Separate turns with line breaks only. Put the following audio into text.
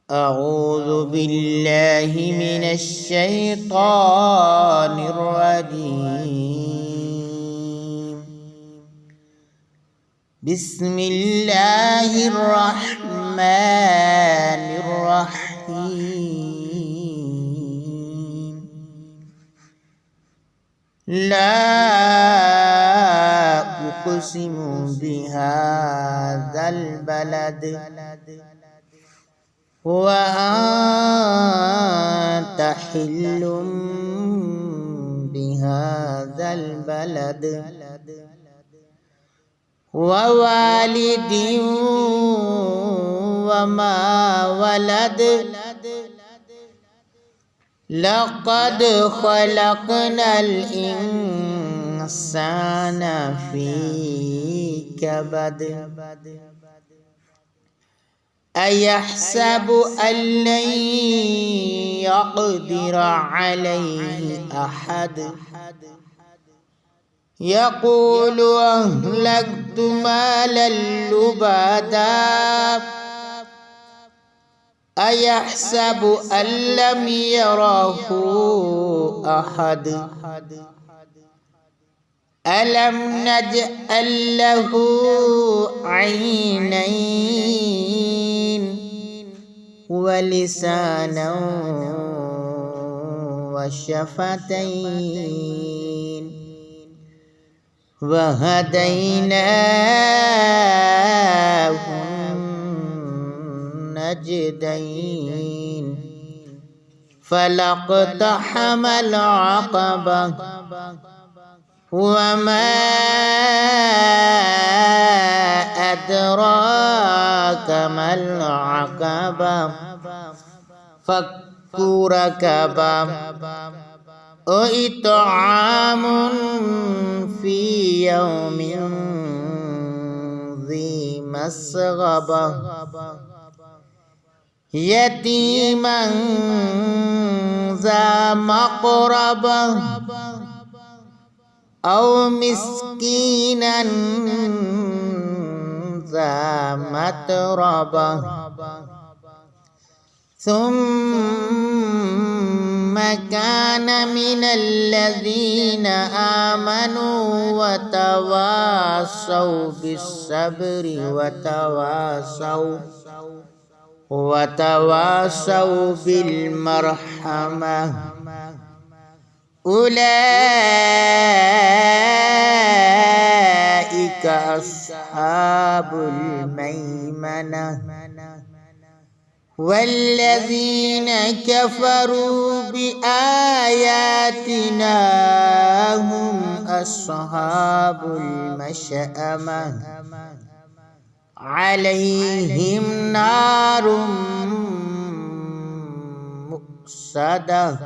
أعوذ بالله من الشيطان الرجيم. بسم الله الرحمن الرحيم. لا أقسم بهذا البلد وأنت حل بهذا البلد ووالد وما ولد لقد خلقنا الإنسان في كبد أيحسب أن لن يقدر عليه أحد يقول أهلكت مالا لبدا أيحسب أن لم يره أحد ألم نجعل له عينين ولسانا وشفتين وهديناه النجدين فلاقتحم العقبة وما أدراك ما العقبة فك رقبة أو إطعام في يوم ذي مسغبة يتيما ذا مقربة أو مسكينا ذا متربة ثم كان من الذين آمنوا وتواصوا بالصبر وتواصوا بالمرحمة أولئك أصحاب الميمنة والذين كفروا بآياتنا هم أصحاب المشأمة عليهم نار مؤصدة